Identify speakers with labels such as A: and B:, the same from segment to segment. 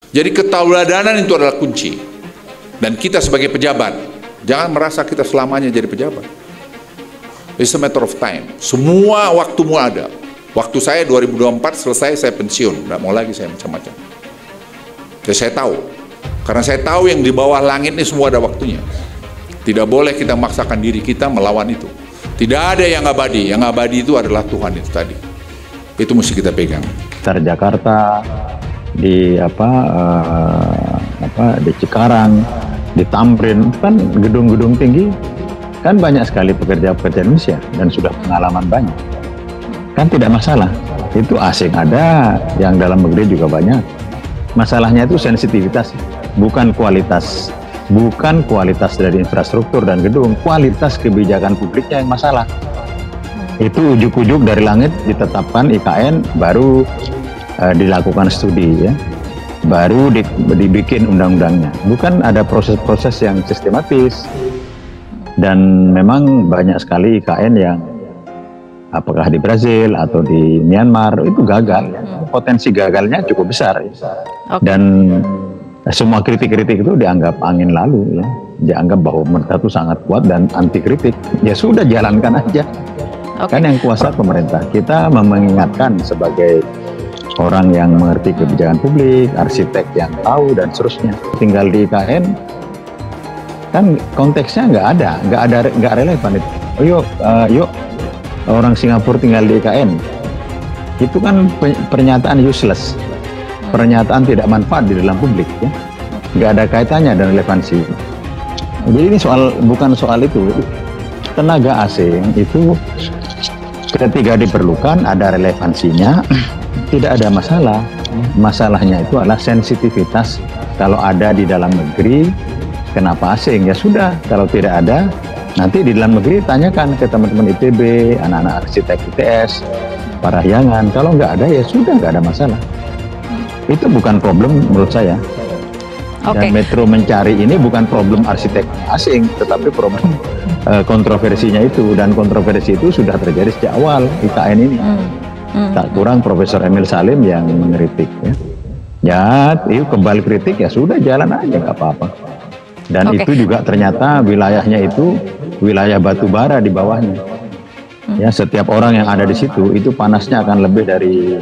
A: Jadi ketauladanan itu adalah kunci. Dan kita sebagai pejabat, jangan merasa kita selamanya jadi pejabat. It's a matter of time. Semua waktumu ada. Waktu saya 2024 selesai, saya pensiun. Nggak mau lagi saya macam-macam. Jadi saya tahu. Karena saya tahu yang di bawah langit ini semua ada waktunya. Tidak boleh kita memaksakan diri kita melawan itu. Tidak ada yang abadi. Yang abadi itu adalah Tuhan itu tadi. Itu mesti kita pegang.
B: Di Jakarta, di di Cikarang, di Tamrin, kan gedung-gedung tinggi, kan banyak sekali pekerja-pekerja Indonesia dan sudah pengalaman banyak. Kan tidak masalah. Itu asing ada, yang dalam negeri juga banyak. Masalahnya itu sensitivitas, bukan kualitas. Bukan kualitas dari infrastruktur dan gedung, kualitas kebijakan publiknya yang masalah. Itu ujuk-ujuk dari langit ditetapkan IKN, baru dilakukan studi, ya, baru dibikin undang-undangnya. Bukan ada proses-proses yang sistematis. Dan memang banyak sekali IKN yang apakah di Brazil atau di Myanmar itu gagal, ya. Potensi gagalnya cukup besar, ya.
C: Okay.
B: Dan semua kritik-kritik itu dianggap angin lalu, ya. Dianggap bahwa mereka itu sangat kuat dan anti kritik. Ya sudah, jalankan aja.
C: Okay.
B: Kan yang kuasa pemerintah. Kita mengingatkan sebagai orang yang mengerti kebijakan publik, arsitek yang tahu dan seterusnya. Tinggal di IKN, kan konteksnya nggak relevan itu. Oh, yuk orang Singapura tinggal di IKN. Itu kan pernyataan useless. Pernyataan tidak manfaat di dalam publik, ya. Nggak ada kaitannya dan relevansi. Jadi ini bukan soal itu. Tenaga asing itu ketika diperlukan ada relevansinya, tidak ada masalah. Masalahnya itu adalah sensitivitas. Kalau ada di dalam negeri, kenapa asing? Ya sudah, kalau tidak ada, nanti di dalam negeri tanyakan ke teman-teman ITB, anak-anak arsitek ITS, parahyangan. Kalau nggak ada, ya sudah, nggak ada masalah. Itu bukan problem menurut saya.
C: Okay.
B: Dan Metro mencari ini bukan problem arsitek asing, tetapi problem kontroversinya itu. Dan kontroversi itu sudah terjadi sejak awal IKN ini. Tak kurang Profesor Emil Salim yang mengkritik, ya. Ya, itu kembali kritik, ya sudah, jalan aja, nggak apa-apa. Dan
C: Okay.
B: itu juga ternyata wilayahnya itu wilayah batu bara di bawahnya. Ya, setiap orang yang ada di situ itu panasnya akan lebih dari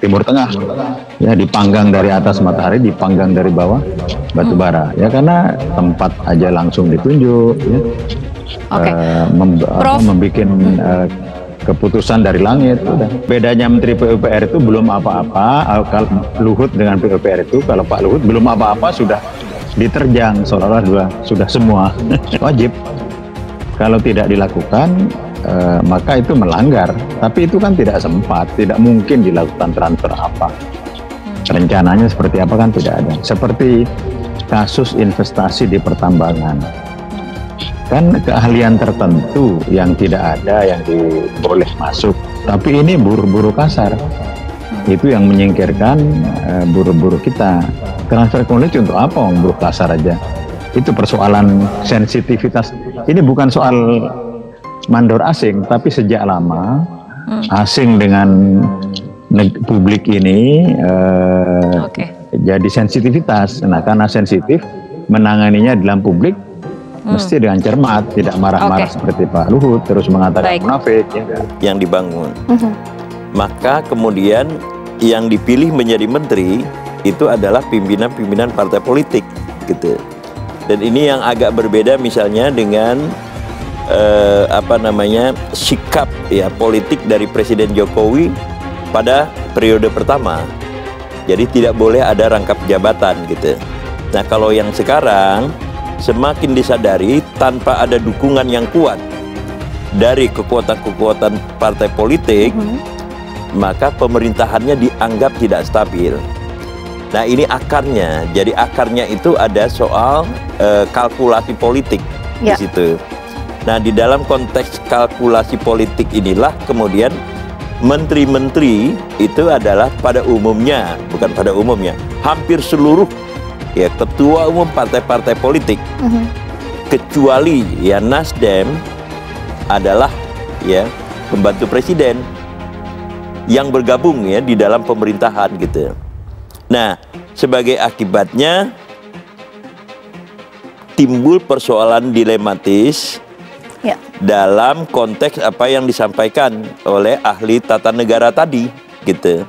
B: Timur Tengah, ya, dipanggang dari atas matahari, dipanggang dari bawah batu bara, ya, karena tempat aja langsung ditunjuk, ya.
C: Okay.
B: Membuat keputusan dari langit. Udah. Bedanya Menteri PUPR itu belum apa-apa, Luhut dengan PUPR itu, kalau Pak Luhut belum apa-apa sudah diterjang, seolah-olah sudah semua wajib. Kalau tidak dilakukan, maka itu melanggar. Tapi itu kan tidak sempat, tidak mungkin dilakukan transfer apa. Rencananya seperti apa kan tidak ada. Seperti kasus investasi di pertambangan. Kan keahlian tertentu yang tidak ada yang boleh masuk. Tapi ini buruh-buruh kasar. Itu yang menyingkirkan buruh-buruh kita. Transfer knowledge untuk apa buruh kasar aja? Itu persoalan sensitivitas. Ini bukan soal mandor asing, tapi sejak lama asing dengan publik ini jadi sensitivitas. Nah, karena sensitif, menanganinya dalam publik mesti dengan cermat, tidak marah-marah seperti Pak Luhut terus mengatakan munafik, ya.
D: Yang dibangun. Maka kemudian yang dipilih menjadi menteri itu adalah pimpinan-pimpinan partai politik, gitu. Dan ini yang agak berbeda misalnya dengan sikap, ya, politik dari Presiden Jokowi pada periode pertama. Jadi tidak boleh ada rangkap jabatan, gitu. Nah, kalau yang sekarang semakin disadari tanpa ada dukungan yang kuat dari kekuatan-kekuatan partai politik, maka pemerintahannya dianggap tidak stabil. Nah, ini akarnya. Jadi akarnya itu ada soal kalkulasi politik di situ. Nah, di dalam konteks kalkulasi politik inilah kemudian menteri-menteri itu adalah pada umumnya, bukan pada umumnya, hampir seluruh, ya, ketua umum partai-partai politik, kecuali, ya, Nasdem adalah, ya, pembantu presiden yang bergabung, ya, di dalam pemerintahan, gitu. Nah, Sebagai akibatnya timbul persoalan dilematis
C: Ya.
D: dalam konteks apa yang disampaikan oleh ahli tata negara tadi, gitu.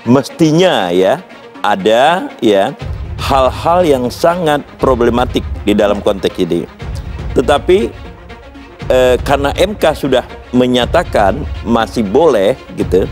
D: Mestinya ya ada ya hal-hal yang sangat problematik di dalam konteks ini. Tetapi karena MK sudah menyatakan masih boleh, gitu,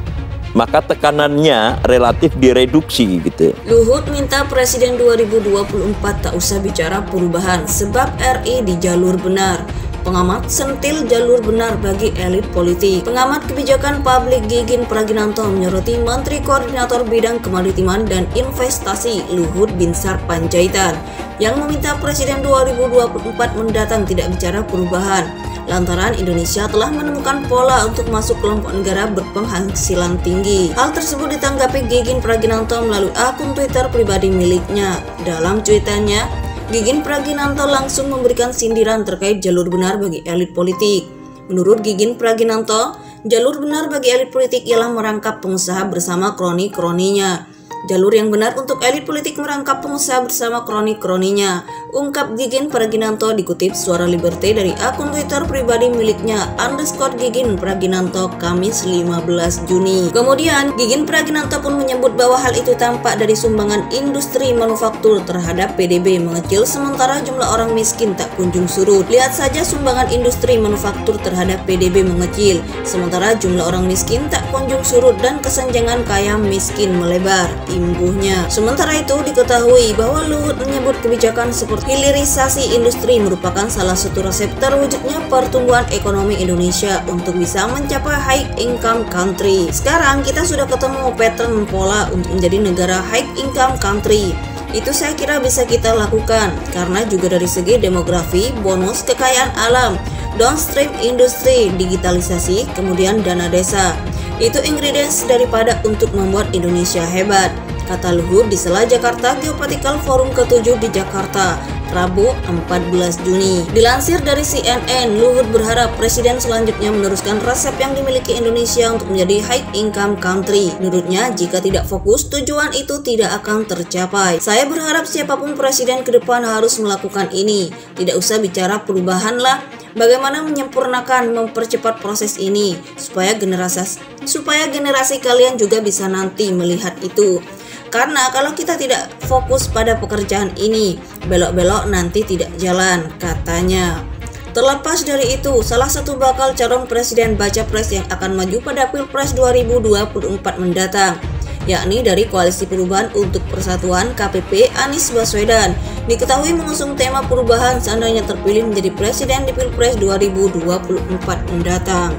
D: maka tekanannya relatif direduksi, gitu.
E: Luhut minta Presiden 2024 tak usah bicara perubahan sebab RI di jalur benar. Pengamat sentil jalur benar bagi elit politik. Pengamat kebijakan publik Gigin Praginanto menyoroti Menteri Koordinator Bidang Kemaritiman dan Investasi Luhut Binsar Panjaitan yang meminta Presiden 2024 mendatang tidak bicara perubahan lantaran Indonesia telah menemukan pola untuk masuk kelompok negara berpenghasilan tinggi. Hal tersebut ditanggapi Gigin Praginanto melalui akun Twitter pribadi miliknya. Dalam cuitannya, Gigin Praginanto langsung memberikan sindiran terkait jalur benar bagi elit politik. Menurut Gigin Praginanto, jalur benar bagi elit politik ialah merangkap pengusaha bersama kroni-kroninya. Jalur yang benar untuk elit politik merangkap pengusaha bersama kroni-kroninya, ungkap Gigin Praginanto dikutip Suara Liberté dari akun Twitter pribadi miliknya _Gigin Praginanto Kamis 15 Juni. Kemudian Gigin Praginanto pun menyebut bahwa hal itu tampak dari sumbangan industri manufaktur terhadap PDB mengecil sementara jumlah orang miskin tak kunjung surut. Lihat saja sumbangan industri manufaktur terhadap PDB mengecil sementara jumlah orang miskin tak kunjung surut dan kesenjangan kaya miskin melebar, imbuhnya. Sementara itu diketahui bahwa Luhut menyebut kebijakan seperti hilirisasi industri merupakan salah satu resep terwujudnya pertumbuhan ekonomi Indonesia untuk bisa mencapai high income country. Sekarang kita sudah ketemu pattern pola untuk menjadi negara high income country. Itu saya kira bisa kita lakukan karena juga dari segi demografi, bonus kekayaan alam, downstream industri, digitalisasi, kemudian dana desa. Itu ingredients daripada untuk membuat Indonesia hebat, kata Luhut di sela Jakarta Geopolitical Forum ke-7 di Jakarta, Rabu 14 Juni. Dilansir dari CNN, Luhut berharap Presiden selanjutnya meneruskan resep yang dimiliki Indonesia untuk menjadi high income country. Menurutnya, jika tidak fokus, tujuan itu tidak akan tercapai. Saya berharap siapapun Presiden ke depan harus melakukan ini. Tidak usah bicara perubahan lah. Bagaimana menyempurnakan, mempercepat proses ini supaya generasi kalian juga bisa nanti melihat itu. Karena kalau kita tidak fokus pada pekerjaan ini, belok-belok nanti tidak jalan, katanya. Terlepas dari itu, salah satu bakal calon presiden baca pres yang akan maju pada Pilpres 2024 mendatang, yakni dari Koalisi Perubahan untuk Persatuan KPP Anies Baswedan, diketahui mengusung tema perubahan seandainya terpilih menjadi presiden di Pilpres 2024 mendatang.